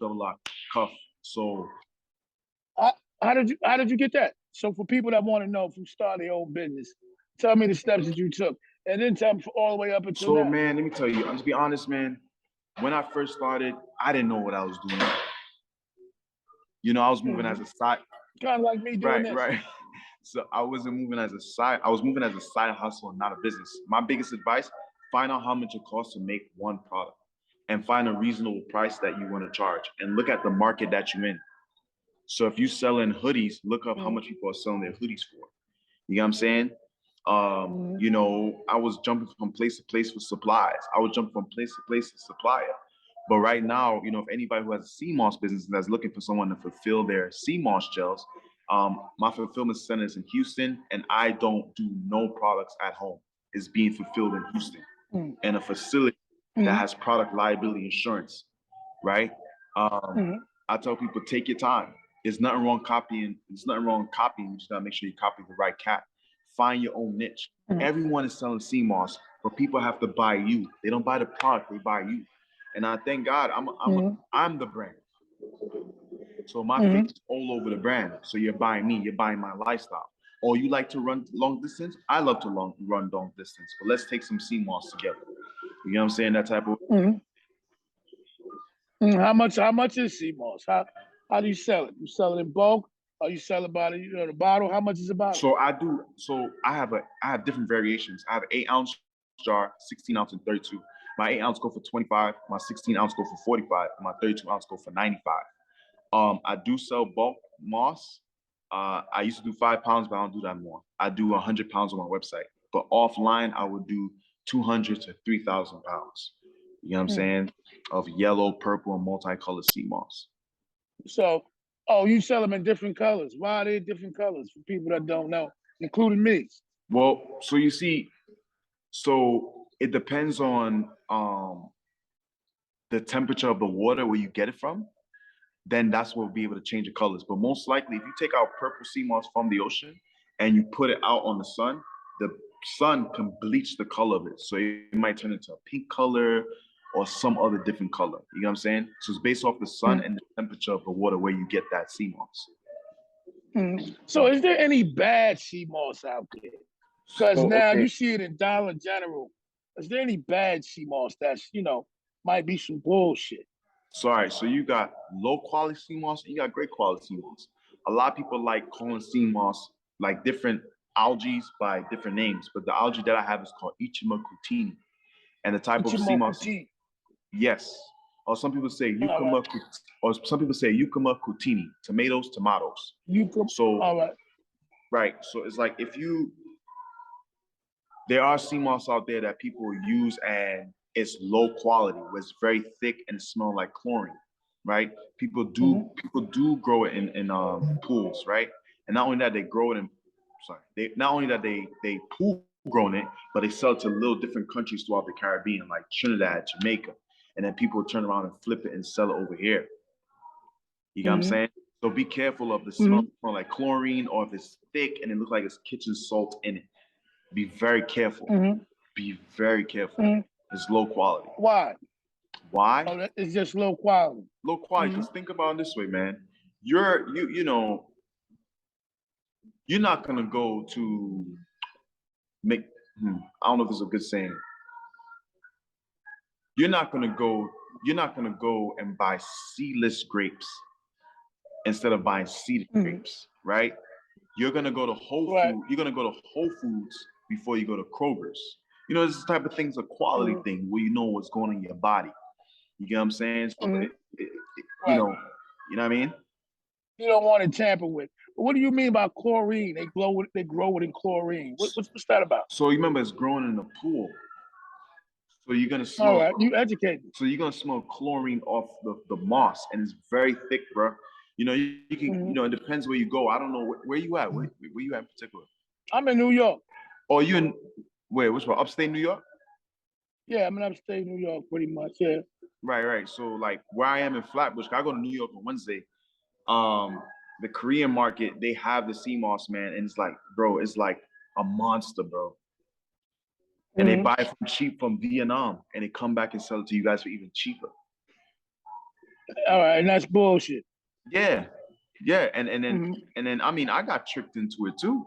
double lock, cuff. So How did you get that? So for people that want to know from starting their own business, tell me the steps that you took, and then tell me all the way up until now. man, let me tell you. To be honest, man, when I first started, I didn't know what I was doing. I was moving as a side. Kind of like me doing this. Right. So I wasn't moving as a side. I was moving as a side hustle and not a business. My biggest advice: find out how much it costs to make one product, and find a reasonable price that you want to charge, and look at the market that you're in. So if you're selling hoodies, look up how much people are selling their hoodies for. You know what I'm saying? I was jumping from place to place for supplies. I was jumping from place to place to supplier. But right now, if anybody who has a CMOS business that's looking for someone to fulfill their CMOS gels, my fulfillment center is in Houston, and I don't do no products at home. It's being fulfilled in Houston, and a facility that has product liability insurance, right? I tell people, take your time. There's nothing wrong copying. There's nothing wrong copying. You just gotta make sure you copy the right cat. Find your own niche. Everyone is selling CMOS, but people have to buy you. They don't buy the product; they buy you. And I thank God, I'm the brand. So my face is all over the brand. So you're buying me. You're buying my lifestyle. Or you like to run long distance? I love to run long distance. But let's take some CMOS together. You know what I'm saying? That type of. How much is CMOS? How do you sell it? You sell it in bulk, or you sell it by the bottle? How much is a bottle? So I do. So I have different variations. I have an 8-ounce jar, 16-ounce, and 32. My 8-ounce go for 25. My 16-ounce go for 45. My 32-ounce go for 95. I do sell bulk moss. I used to do 5 pounds, but I don't do that anymore. I do 100 pounds on my website. But offline, I would do 200 to 3,000 pounds. You know what I'm saying? Of yellow, purple, and multicolored sea moss. So, you sell them in different colors. Why are they different colors for people that don't know, including me? Well, so you see, so it depends on the temperature of the water where you get it from. Then that's what we'll be able to change the colors. But most likely, if you take out purple sea moss from the ocean and you put it out on the sun can bleach the color of it. So it might turn into a pink color or some other different color. You know what I'm saying? So it's based off the sun and the temperature of the water where you get that sea moss. So is there any bad sea moss out there? Because now you see it in Dollar General. Is there any bad sea moss that's, might be some bullshit? Sorry, so you got low quality sea moss and you got great quality sea moss. A lot of people like calling sea moss like different algae by different names, but the algae that I have is called Ichima cutini. And the type of sea moss, yes. Or some people say Yucama, or some people say Yucama cutini, tomatoes. Right. So it's like there are sea moss out there that people use and it's low quality, where it's very thick and it smells like chlorine, right? People do grow it in pools, right? And not only that they grow it they pool grown it, but they sell it to little different countries throughout the Caribbean, like Trinidad, Jamaica, and then people turn around and flip it and sell it over here. You know what I'm saying? So be careful of the smell like chlorine, or if it's thick and it looks like it's kitchen salt in it. Be very careful. Be very careful. It's low quality. Why? Why? It's just low quality. Low quality. Because think about it this way, man. you're not gonna go to make. I don't know if it's a good saying. You're not gonna go and buy seedless grapes instead of buying seeded grapes, right? You're gonna go to Whole Foods. You're gonna go to Whole Foods before you go to Kroger's. You know, this type of thing's a quality thing where you know what's going on in your body. You get what I'm saying? So you know what I mean? You don't want to tamper with. But what do you mean by chlorine? They grow it in chlorine. What's that about? So you remember it's growing in the pool. So you're gonna smell. All right, you educate me. So you're gonna smell chlorine off the moss, and it's very thick, bro. You know, you can, you know, it depends where you go. I don't know where you at. Where you at in particular? I'm in New York. Oh, you in which one? Upstate New York? Yeah, I'm in upstate New York, pretty much. Yeah. Right. So like where I am in Flatbush, I go to New York on Wednesday. The Korean market, they have the SEAMOSS, man, and it's like, bro, it's like a monster, bro. And they buy it from cheap from Vietnam, and they come back and sell it to you guys for even cheaper. All right, and that's bullshit. Yeah, and then I mean, I got tricked into it too,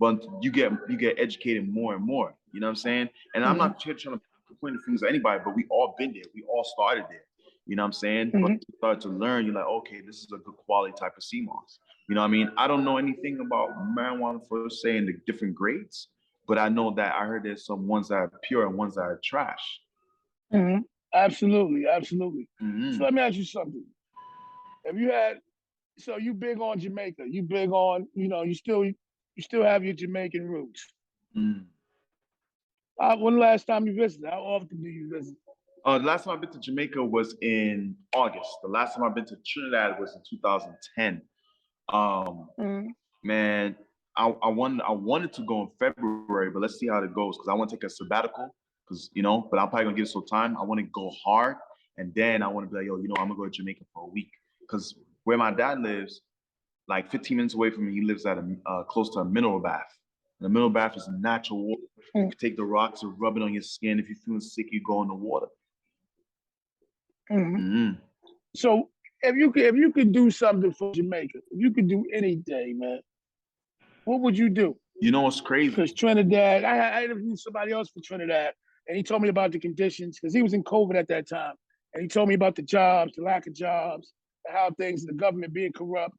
but you get educated more and more. You know what I'm saying? And I'm not trying to point the fingers at anybody, but we all been there. We all started there. You know what I'm saying? But you start to learn, you're like, okay, this is a good quality type of SEAMOSS. You know what I mean? I don't know anything about marijuana for saying the different grades, but I know that I heard there's some ones that are pure and ones that are trash. Absolutely. So let me ask you something. Have you had? So you big on Jamaica? You big on? You know, you still have your Jamaican roots. When the last time you visited? How often do you visit? The last time I've been to Jamaica was in August. The last time I've been to Trinidad was in 2010. Man, I wanted to go in February, but let's see how it goes because I want to take a sabbatical because, you know, but I'm probably gonna give it some time. I want to go hard, and then I want to be like, yo, you know, I'm gonna go to Jamaica for a week because where my dad lives, like 15 minutes away from me, he lives at close to a mineral bath. And the mineral bath is natural water. You can take the rocks and rub it on your skin. If you're feeling sick, you go in the water. So if you could do something for Jamaica, if you could do anything, man, what would you do? You know what's crazy? Because Trinidad, I interviewed somebody else for Trinidad, and he told me about the conditions because he was in COVID at that time, and he told me about the jobs, the lack of jobs, and how things, the government being corrupt.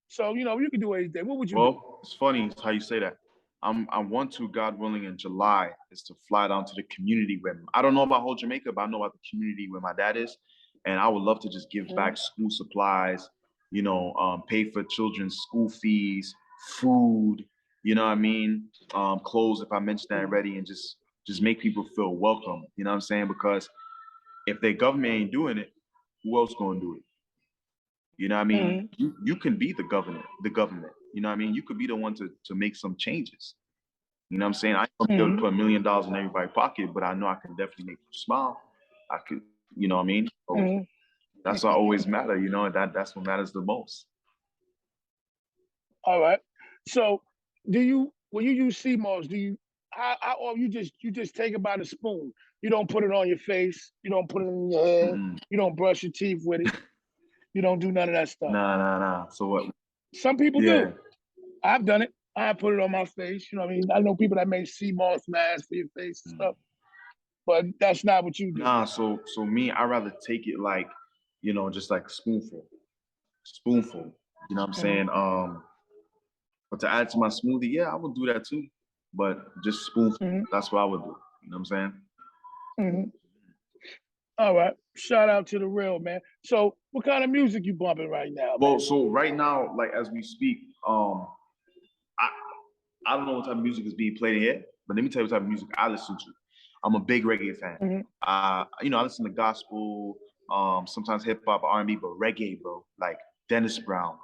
So you know, you could do anything. What would you do? Well, it's funny how you say that. I want to, God willing, in July is to fly down to the community where I don't know about whole Jamaica, but I know about the community where my dad is. And I would love to just give back school supplies, you know, pay for children's school fees, food, you know what I mean? Clothes, if I mentioned that already, and just make people feel welcome, you know what I'm saying? Because if the government ain't doing it, who else gonna do it? You know what I mean? You can be the government, you know what I mean? You could be the one to make some changes. You know what I'm saying? I don't be able to put $1 million in everybody's pocket, but I know I can definitely make them smile. I could, you know what I mean? So that's what always matter, you know, that's what matters the most. All right. So when you use SEAMOSS, how you just take it by the spoon? You don't put it on your face, you don't put it in your hair, you don't brush your teeth with it, you don't do none of that stuff. Nah. So what? Some people do. I've done it. I put it on my face. You know what I mean? I know people that make SEAMOSS masks for your face and stuff, but that's not what you do. Nah, so me, I'd rather take it like, you know, just like spoonful, you know what I'm saying? But to add to my smoothie, yeah, I would do that too, but just spoonful, that's what I would do, you know what I'm saying? All right, shout out to the real, man. So what kind of music you bumping right now? Well, so right now, like as we speak, I don't know what type of music is being played here, but let me tell you what type of music I listen to. I'm a big reggae fan. You know, I listen to gospel, sometimes hip hop, R&B, but reggae, bro. Like Dennis Brown.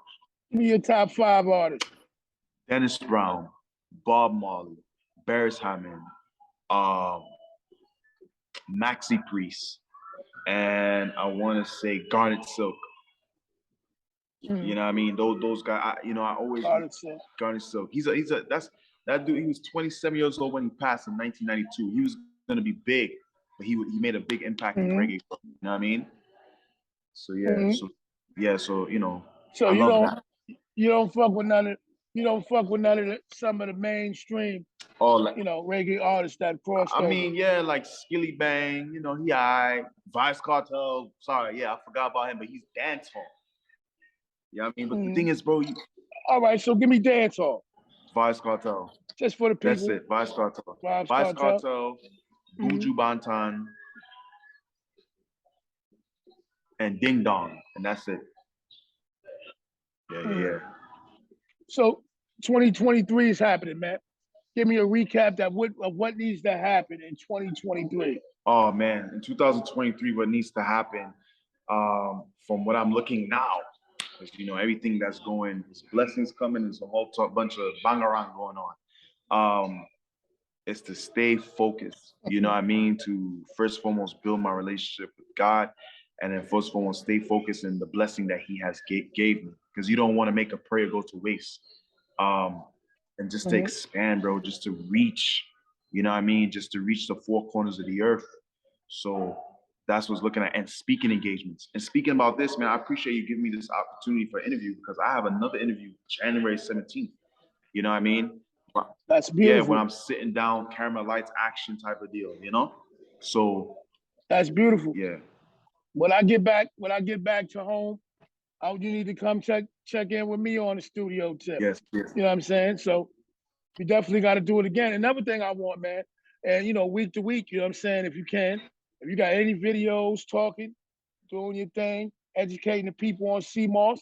Give me your top 5 artists. Dennis Brown, Bob Marley, Barris Hammond, Maxi Priest, and I want to say Garnet Silk. You know what I mean? Those guys, I always Garnet Silk. That dude. He was 27 years old when he passed in 1992. He was gonna be big, but he made a big impact in reggae. You know what I mean? So yeah, so you know. So you don't fuck with none of You don't fuck with none of some of the mainstream, Oh, like, reggae artists that crossed I over. mean, yeah, like Skilly Bang, he alright. Vice Cartel, sorry, yeah, I forgot about him, but he's dancehall. Yeah, I mean, but the thing is, bro, All right, so give me dancehall. Vice Cartel. Just for the people. That's it, Vice Cartel. Vice Cartel, Buju Banton, and Ding Dong, and that's it. Yeah. So 2023 is happening, man. Give me a recap of what needs to happen in 2023. Oh man, in 2023, what needs to happen? From what I'm looking now, because everything that's going, there's blessings coming, there's a whole bunch of bangarang going on. Is to stay focused. You know what I mean? To first and foremost build my relationship with God, and then first and foremost stay focused in the blessing that He has gave me. Because you don't want to make a prayer go to waste. And just to expand, bro, just to reach, you know what I mean? Just to reach the four corners of the earth. So that's what's looking at, and speaking engagements. And speaking about this, man, I appreciate you giving me this opportunity for an interview, because I have another interview January 17th. You know what I mean? That's beautiful. Yeah, when I'm sitting down, camera, lights, action type of deal, So that's beautiful. Yeah. When I get back to home, you need to come check in with me on the studio tip. Yes. You know what I'm saying? So we definitely got to do it again. Another thing I want, man, and week to week, you know what I'm saying? If you got any videos talking, doing your thing, educating the people on SEAMOSS,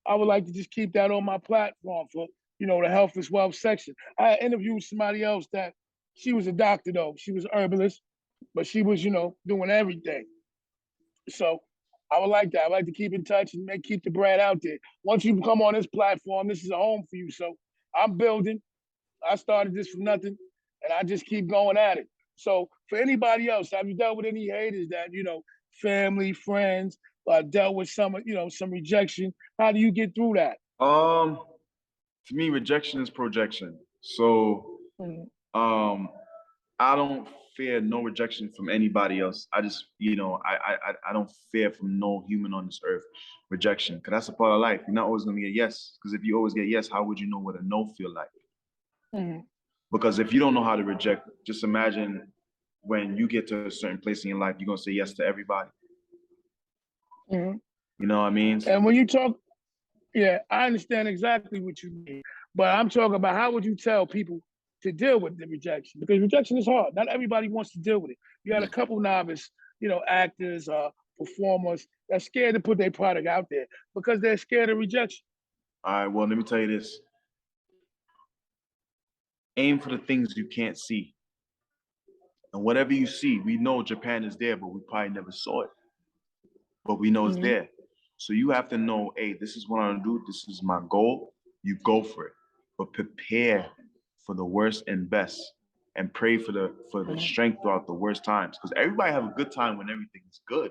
I would like to just keep that on my platform for, the health is wealth section. I interviewed somebody else that she was a doctor though. She was an herbalist, but she was, doing everything. So I would like that. I'd like to keep in touch and keep the bread out there. Once you come on this platform, this is a home for you. So I'm building. I started this from nothing, and I just keep going at it. So for anybody else, have you dealt with any haters that, family, friends, dealt with some rejection? How do you get through that? To me, rejection is projection. So I don't fear no rejection from anybody else. I just, I don't fear from no human on this earth rejection, because that's a part of life. You're not always gonna get yes, because if you always get yes, how would you know what a no feel like? Because if you don't know how to reject, just imagine when you get to a certain place in your life, you're gonna say yes to everybody. You know what I mean? And when you talk, yeah, I understand exactly what you mean, but I'm talking about how would you tell people to deal with the rejection? Because rejection is hard. Not everybody wants to deal with it. You had a couple novice, actors, performers that's scared to put their product out there because they're scared of rejection. All right, well, let me tell you this. Aim for the things you can't see. And whatever you see, we know Japan is there, but we probably never saw it. But we know it's there. So you have to know, hey, this is what I'm gonna do. This is my goal. You go for it. But prepare for the worst and best, and pray for the strength throughout the worst times. Because everybody have a good time when everything is good.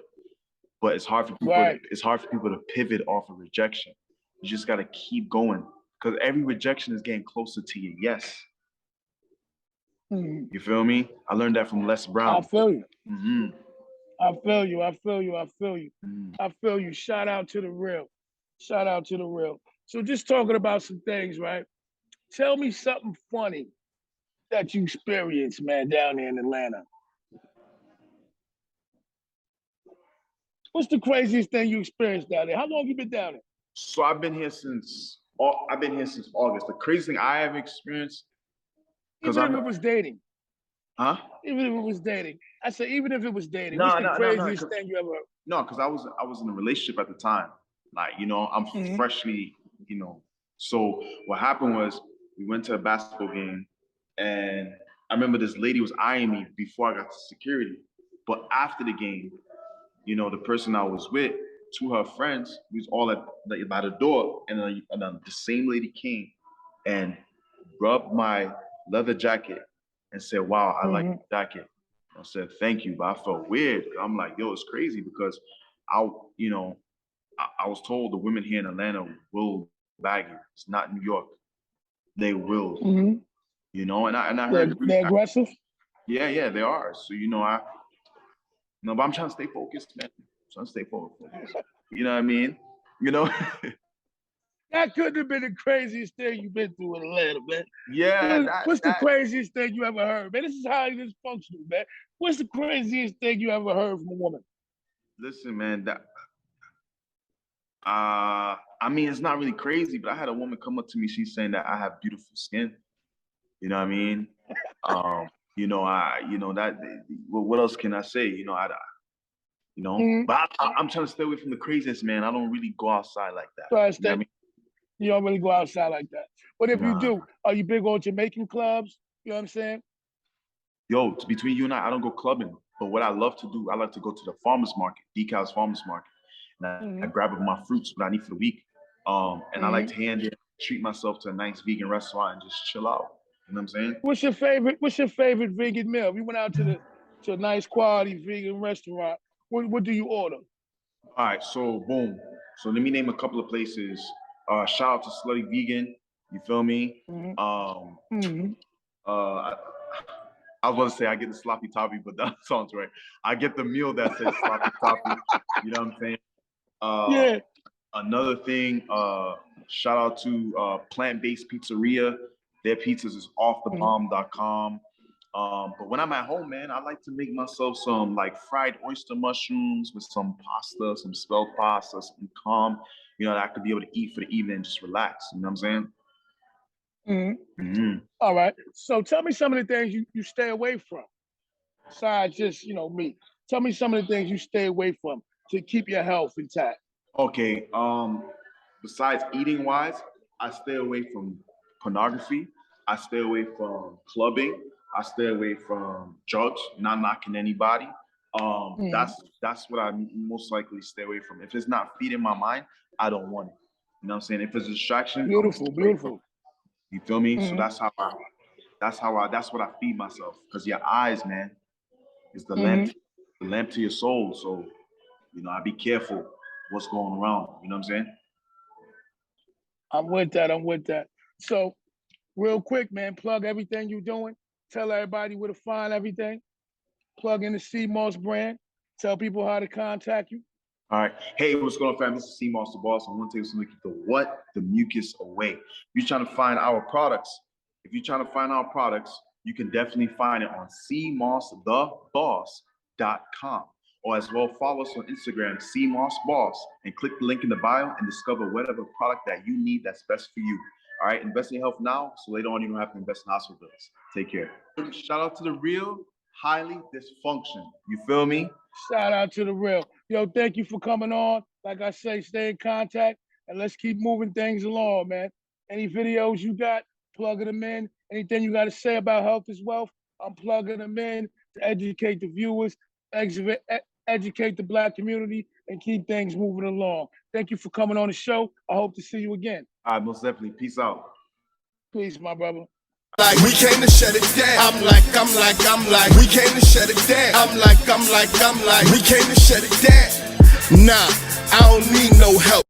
But it's hard for people to pivot off of rejection. You just gotta keep going. Because every rejection is getting closer to your yes. You feel me? I learned that from Les Brown. I feel you. I feel you. Shout out to the real. So just talking about some things, right? Tell me something funny that you experienced, man, down there in Atlanta. What's the craziest thing you experienced down there? How long have you been down there? So I've been here since August. The craziest thing I have experienced, even if it was dating. Huh? Even if it was dating. I said, even if it was dating. What's the craziest thing you ever heard? No, because I was in a relationship at the time. Like, I'm freshly, So what happened was we went to a basketball game, and I remember this lady was eyeing me before I got to security. But after the game, the person I was with, to her friends, we was all by the door, and then the same lady came and rubbed my leather jacket and said, "Wow, I like your jacket." I said, "Thank you," but I felt weird. I'm like, yo, it's crazy because I was told the women here in Atlanta will bag you. It's not New York. They will, and I heard they're aggressive. Yeah, they are. So but I'm trying to stay focused, man. You know what I mean? Yeah, That couldn't have been the craziest thing you've been through in Atlanta, man. Yeah, What's the craziest thing you ever heard, man? This is highly dysfunctional, man. What's the craziest thing you ever heard from a woman? listen, man, I mean, it's not really crazy, but I had a woman come up to me. She's saying that I have beautiful skin. You know what I mean? What else can I say? But I'm trying to stay away from the craziness, man. I don't really go outside like that. So You know what I mean? you don't really go outside like that. But if you Nah. do, are you big on Jamaican clubs? You know what I'm saying? Yo, between you and I don't go clubbing. But what I love to do, I like to go to the farmer's market, DeKalb's farmer's market. And I grab up my fruits, what I need for the week. And I like to treat myself to a nice vegan restaurant and just chill out. You know what I'm saying? What's your favorite vegan meal? We went out to a nice quality vegan restaurant. What do you order? All right, so boom. So let me name a couple of places. Shout out to Slutty Vegan. You feel me? I was going to say I get the sloppy toppy, but that sounds right. I get the meal that says sloppy toppy. You know what I'm saying? Yeah. Another thing, shout out to Plant-Based Pizzeria. Their pizzas is offthebomb.com. But when I'm at home, man, I like to make myself some like fried oyster mushrooms with some pasta, some spelt pasta, some calm, that I could be able to eat for the evening and just relax. You know what I'm saying? All right. So tell me some of the things you stay away from, besides just, meat. Tell me some of the things you stay away from to keep your health intact. Okay. Besides eating wise, I stay away from pornography. I stay away from clubbing. I stay away from drugs, not knocking anybody. That's what I most likely stay away from. If it's not feeding my mind, I don't want it. You know what I'm saying? If it's a distraction, beautiful. You feel me? So that's what I feed myself. Because your eyes, man, is the lamp to your soul. So, I be careful what's going around. You know what I'm saying? I'm with that. So, real quick, man, plug everything you're doing. Tell everybody where to find everything. Plug in the SEAMOSS brand. Tell people how to contact you. All right. Hey, what's going on, fam? This is SEAMOSS the Boss. I want to tell you something to keep the mucus away. If you're trying to find our products, you can definitely find it on SEAMOSStheboss.com. Or as well, follow us on Instagram, SEAMOSS Boss, and click the link in the bio and discover whatever product that you need that's best for you. All right, invest in your health now, so later on you don't have to invest in hospital bills. Take care. Shout out to the real, highly dysfunctional. You feel me? Shout out to the real. Yo, thank you for coming on. Like I say, stay in contact, and let's keep moving things along, man. Any videos you got, plugging them in. Anything you got to say about health is wealth, I'm plugging them in to educate the viewers, educate the Black community, and keep things moving along. Thank you for coming on the show. I hope to see you again. All right, most definitely. Peace out. Peace, my brother. Like we came to shut it down. I'm like, we came to shut it down. I'm like, we came to shut it down. Nah, I don't need no help.